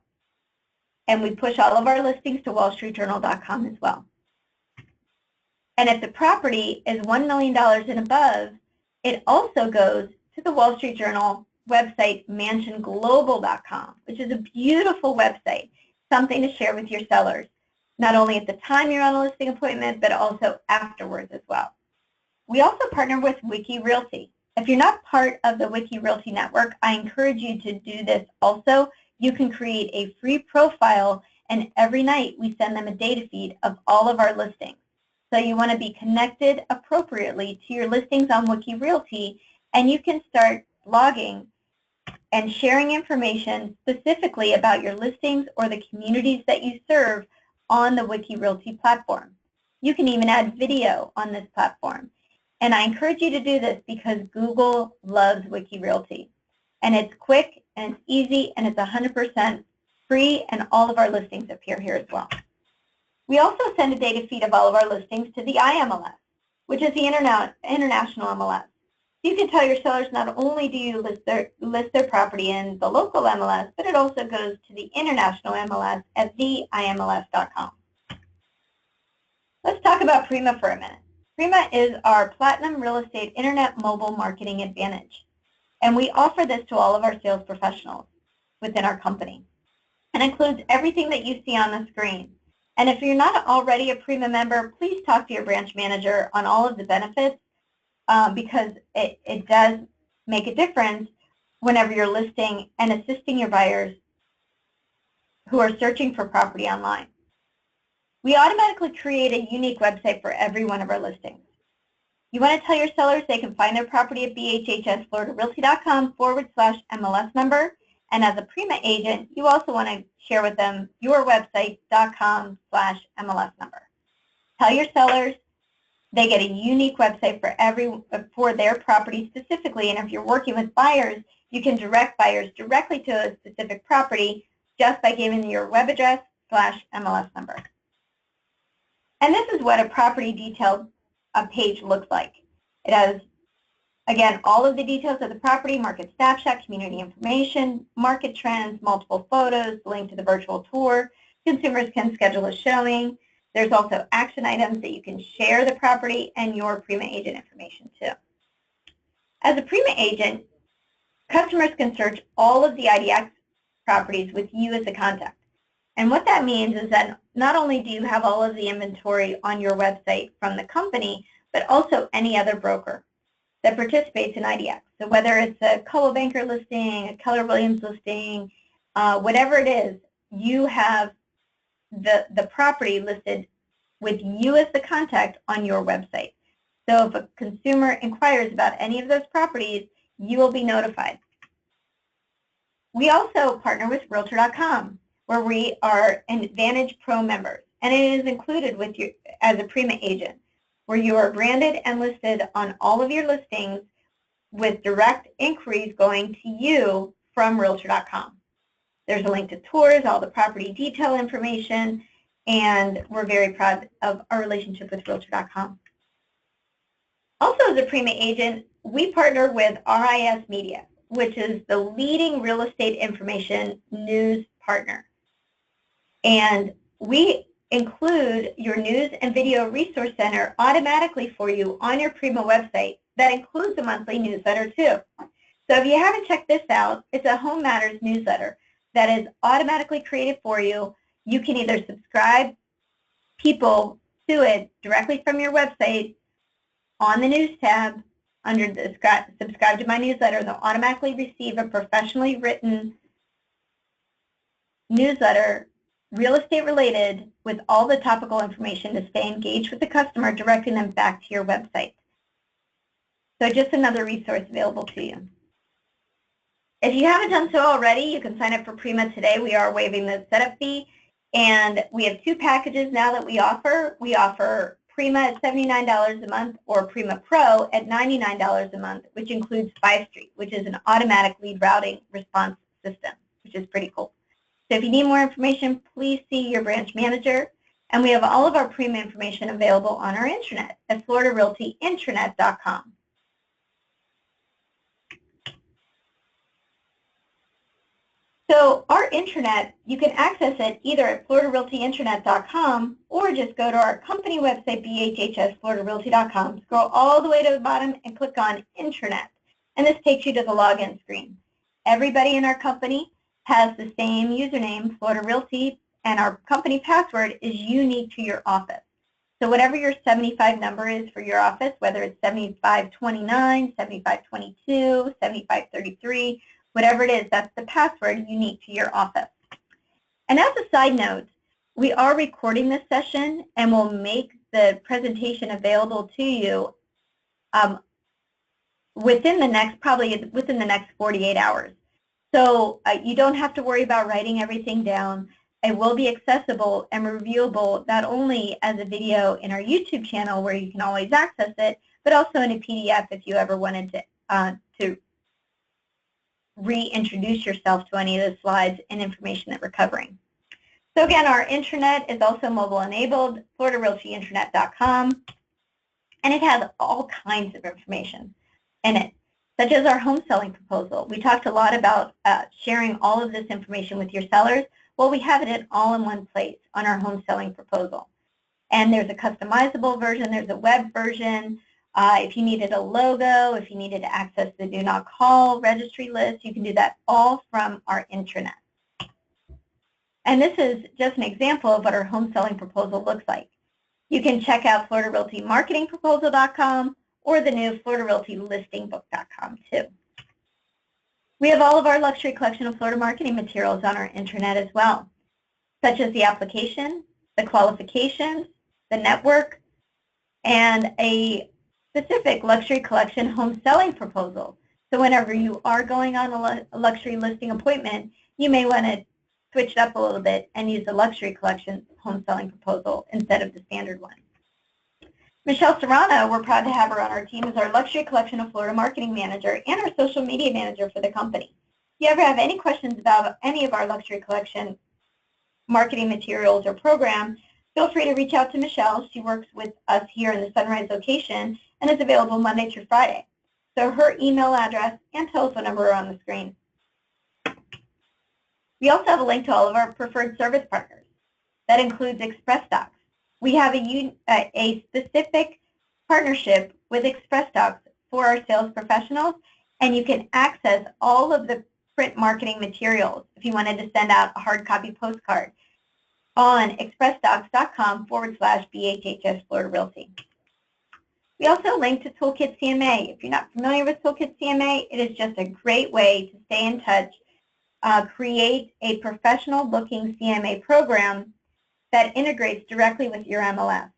And we push all of our listings to wallstreetjournal.com as well. And if the property is $1 million and above, it also goes to the Wall Street Journal website, mansionglobal.com, which is a beautiful website, something to share with your sellers, not only at the time you're on a listing appointment, but also afterwards as well. We also partner with Wiki Realty. If you're not part of the Wiki Realty network, I encourage you to do this also. You can create a free profile, and every night we send them a data feed of all of our listings. So you want to be connected appropriately to your listings on Wiki Realty, and you can start blogging and sharing information specifically about your listings or the communities that you serve on the Wiki Realty platform. You can even add video on this platform. And I encourage you to do this because Google loves Wiki Realty. And it's quick and it's easy and it's 100% free, and all of our listings appear here as well. We also send a data feed of all of our listings to the IMLS, which is the international MLS. You can tell your sellers not only do you list their property in the local MLS, but it also goes to the international MLS at theimls.com. Let's talk about Prima for a minute. Prima is our Platinum Real Estate Internet Mobile Marketing Advantage, and we offer this to all of our sales professionals within our company. It includes everything that you see on the screen. And if you're not already a Prima member, please talk to your branch manager on all of the benefits because it does make a difference whenever you're listing and assisting your buyers who are searching for property online. We automatically create a unique website for every one of our listings. You want to tell your sellers they can find their property at bhhsfloridarealty.com/MLS number. And as a Prima agent, you also want to share with them your website.com/MLS number. Tell your sellers they get a unique website for their property specifically. And if you're working with buyers, you can direct buyers directly to a specific property just by giving your web address/MLS number. And this is what a property detail page looks like. It has, again, all of the details of the property, market snapshot, community information, market trends, multiple photos, the link to the virtual tour. Consumers can schedule a showing. There's also action items that you can share the property and your Prima agent information too. As a Prima agent, customers can search all of the IDX properties with you as a contact. And what that means is that not only do you have all of the inventory on your website from the company, but also any other broker that participates in IDX. So whether it's a Coldwell Banker listing, a Keller Williams listing, whatever it is, you have the property listed with you as the contact on your website. So if a consumer inquires about any of those properties, you will be notified. We also partner with Realtor.com, where we are an Advantage Pro members, and it is included with you as a Prima agent, where you are branded and listed on all of your listings with direct inquiries going to you from Realtor.com. There's a link to tours, all the property detail information, and we're very proud of our relationship with Realtor.com. Also, as a Prima agent, we partner with RIS Media, which is the leading real estate information news partner. And we include your news and video resource center automatically for you on your Prima website. That includes a monthly newsletter too. So if you haven't checked this out, it's a Home Matters newsletter that is automatically created for you. You can either subscribe people to it directly from your website on the news tab under the subscribe to my newsletter. They'll automatically receive a professionally written newsletter, real estate related, with all the topical information to stay engaged with the customer, directing them back to your website. So just another resource available to you. If you haven't done so already, you can sign up for Prima today. We are waiving the setup fee, and we have two packages now that we offer. We offer Prima at $79 a month or Prima Pro at $99 a month, which includes 5Street, which is an automatic lead routing response system, which is pretty cool. So if you need more information, please see your branch manager. And we have all of our Prima information available on our intranet at floridarealtyintranet.com. So our intranet, you can access it either at floridarealtyintranet.com or just go to our company website, BHHS, scroll all the way to the bottom and click on intranet. And this takes you to the login screen. Everybody in our company has the same username, Florida Realty, and our company password is unique to your office. So whatever your 75 number is for your office, whether it's 7529, 7522, 7533, whatever it is, that's the password unique to your office. And as a side note, we are recording this session and we'll make the presentation available to you within the next 48 hours. So you don't have to worry about writing everything down. It will be accessible and reviewable not only as a video in our YouTube channel where you can always access it, but also in a PDF if you ever wanted to reintroduce yourself to any of the slides and information that we're covering. So again, our intranet is also mobile enabled, floridarealtyintranet.com, and it has all kinds of information in it, such as our home selling proposal. We talked a lot about sharing all of this information with your sellers. Well, we have it all in one place on our home selling proposal. And there's a customizable version, there's a web version. If you needed a logo, if you needed to access the do not call registry list, you can do that all from our intranet. And this is just an example of what our home selling proposal looks like. You can check out floridarealtymarketingproposal.com or the new floridarealtylistingbook.com too. We have all of our luxury collection of Florida marketing materials on our intranet as well, such as the application, the qualifications, the network, and a specific luxury collection home selling proposal. So whenever you are going on a luxury listing appointment, you may want to switch it up a little bit and use the luxury collection home selling proposal instead of the standard one. Michelle Serrano, we're proud to have her on our team as our luxury collection of Florida marketing manager and our social media manager for the company. If you ever have any questions about any of our luxury collection marketing materials or program, feel free to reach out to Michelle. She works with us here in the Sunrise location and is available Monday through Friday. So her email address and telephone number are on the screen. We also have a link to all of our preferred service partners. That includes Express Docs. We have a specific partnership with Express Docs for our sales professionals, and you can access all of the print marketing materials if you wanted to send out a hard copy postcard on expressdocs.com/BHHS Florida Realty. We also link to Toolkit CMA. If you're not familiar with Toolkit CMA, it is just a great way to stay in touch, create a professional-looking CMA program that integrates directly with your MLS.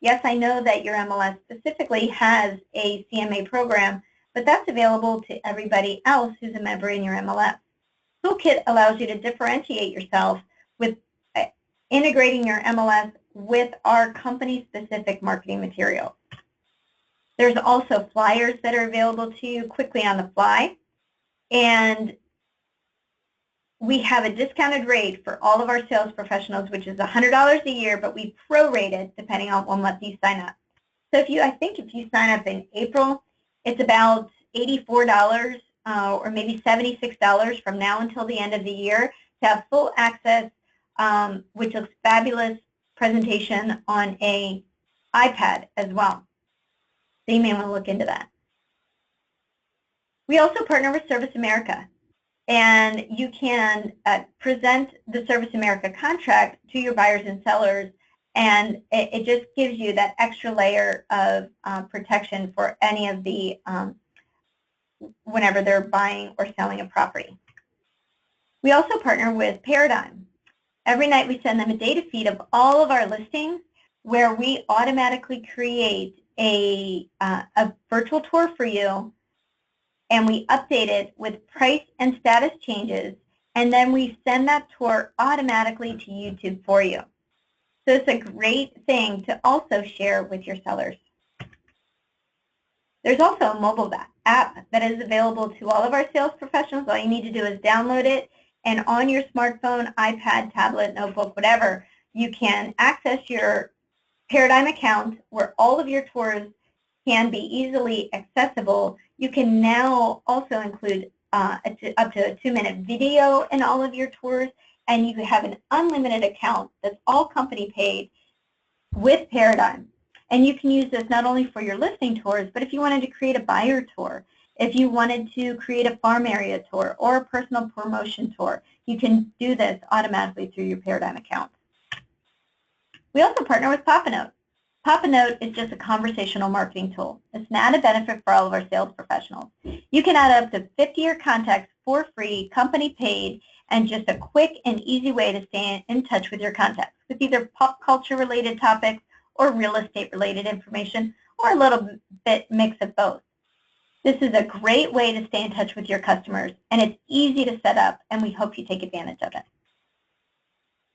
Yes, I know that your MLS specifically has a CMA program, but that's available to everybody else who's a member in your MLS. Toolkit allows you to differentiate yourself with integrating your MLS with our company-specific marketing materials. There's also flyers that are available to you quickly on the fly, and we have a discounted rate for all of our sales professionals, which is $100 a year, but we prorate it depending on what month you sign up. So I think if you sign up in April, it's about $84 or maybe $76 from now until the end of the year to have full access, which looks fabulous presentation on an iPad as well. So you may want to look into that. We also partner with Service America, and you can present the Service America contract to your buyers and sellers, and it just gives you that extra layer of protection for any of the, whenever they're buying or selling a property. We also partner with Paradym. Every night we send them a data feed of all of our listings where we automatically create a virtual tour for you, and we update it with price and status changes, and then we send that tour automatically to YouTube for you. So it's a great thing to also share with your sellers. There's also a mobile app that is available to all of our sales professionals. All you need to do is download it, and on your smartphone, iPad, tablet, notebook, whatever, you can access your Paradym account where all of your tours can be easily accessible. You can now also include up to a 2-minute video in all of your tours, and you have an unlimited account that's all company paid with Paradym. And you can use this not only for your listing tours, but if you wanted to create a buyer tour, if you wanted to create a farm area tour or a personal promotion tour, you can do this automatically through your Paradym account. We also partner with Pop-A-Note. Pop-A-Note is just a conversational marketing tool. It's an added benefit for all of our sales professionals. You can add up to 50 of your contacts for free, company paid, and just a quick and easy way to stay in touch with your contacts with either pop culture related topics or real estate related information, or a little bit mix of both. This is a great way to stay in touch with your customers, and it's easy to set up, and we hope you take advantage of it.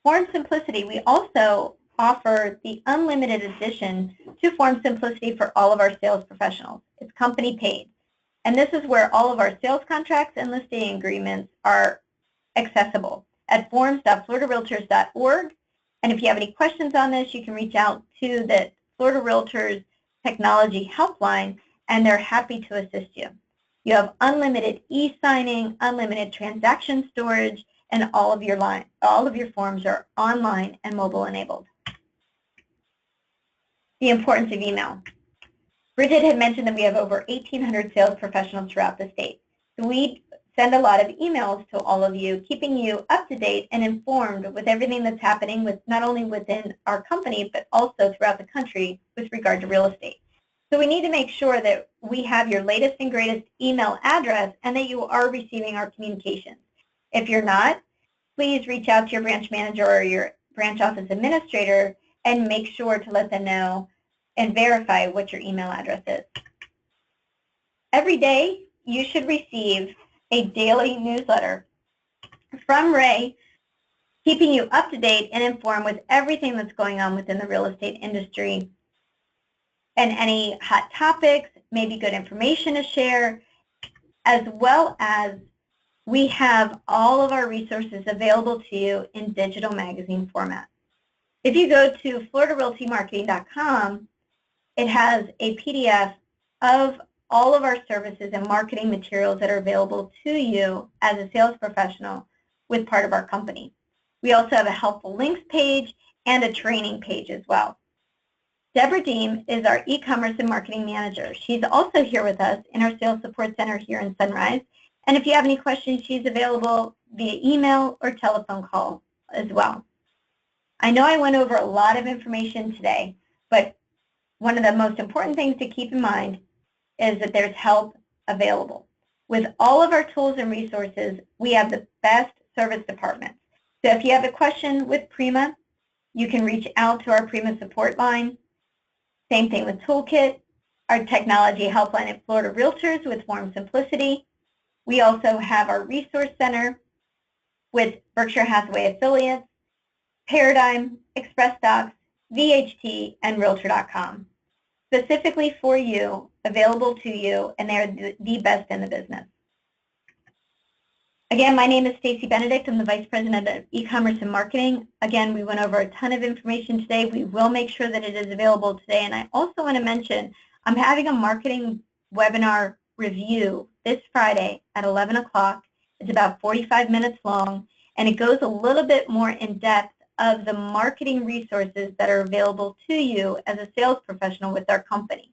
Form Simplicity, we also offer the unlimited edition to Form Simplicity for all of our sales professionals. It's company paid, and this is where all of our sales contracts and listing agreements are accessible at forms.floridarealtors.org. And if you have any questions on this, you can reach out to the Florida Realtors Technology Helpline, and they're happy to assist you. You have unlimited e-signing, unlimited transaction storage, and all of your forms are online and mobile enabled. The importance of email. Brigid had mentioned that we have over 1,800 sales professionals throughout the state. So we send a lot of emails to all of you, keeping you up to date and informed with everything that's happening with not only within our company, but also throughout the country with regard to real estate. So we need to make sure that we have your latest and greatest email address and that you are receiving our communications. If you're not, please reach out to your branch manager or your branch office administrator and make sure to let them know and verify what your email address is. Every day, you should receive a daily newsletter from Ray, keeping you up to date and informed with everything that's going on within the real estate industry and any hot topics, maybe good information to share, as well as we have all of our resources available to you in digital magazine format. If you go to floridarealtymarketing.com, it has a PDF of all of our services and marketing materials that are available to you as a sales professional with part of our company. We also have a helpful links page and a training page as well. Deborah Deem is our e-commerce and marketing manager. She's also here with us in our sales support center here in Sunrise. And if you have any questions, she's available via email or telephone call as well. I know I went over a lot of information today, but one of the most important things to keep in mind is that there's help available. With all of our tools and resources, we have the best service department. So if you have a question with Prima, you can reach out to our Prima support line. Same thing with Toolkit, our technology helpline at Florida Realtors with Form Simplicity. We also have our resource center with Berkshire Hathaway affiliates, Paradym, Express Docs, VHT, and Realtor.com. Specifically for you, available to you, and they're the best in the business. Again, my name is Stacy Benedict. I'm the Vice President of E-commerce and Marketing. Again, we went over a ton of information today. We will make sure that it is available today. And I also want to mention, I'm having a marketing webinar review this Friday at 11 o'clock. It's about 45 minutes long, and it goes a little bit more in depth of the marketing resources that are available to you as a sales professional with our company.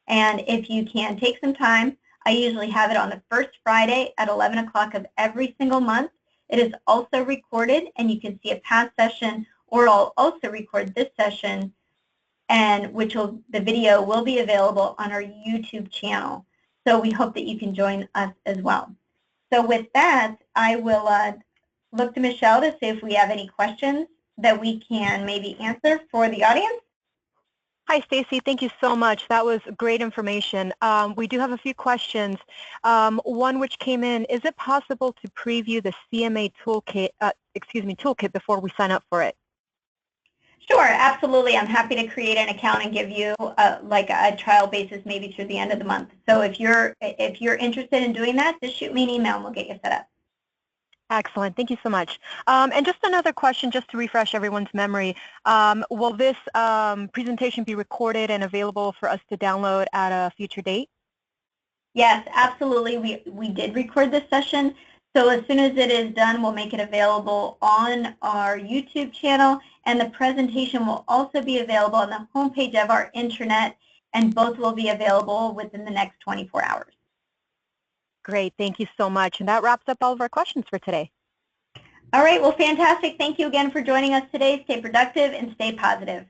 And if you can take some time, I usually have it on the first Friday at 11 o'clock of every single month. It is also recorded, and you can see a past session, or I'll also record this session, and the video will be available on our YouTube channel. So we hope that you can join us as well. So with that, I will look to Michelle to see if we have any questions that we can maybe answer for the audience.
Hi, Stacy. Thank you so much. That was great information. We do have a few questions. One which came in, is it possible to preview the CMA toolkit before we sign up for it?
Sure, absolutely. I'm happy to create an account and give you like a trial basis maybe through the end of the month. So if you're interested in doing that, just shoot me an email and we'll get you set up.
Excellent. Thank you so much. And just another question, just to refresh everyone's memory. Will this presentation be recorded and available for us to download at a future date?
Yes, absolutely. We did record this session. So as soon as it is done, we'll make it available on our YouTube channel, and the presentation will also be available on the homepage of our intranet, and both will be available within the next 24 hours.
Great. Thank you so much. And that wraps up all of our questions for today.
All right. Well, fantastic. Thank you again for joining us today. Stay productive and stay positive.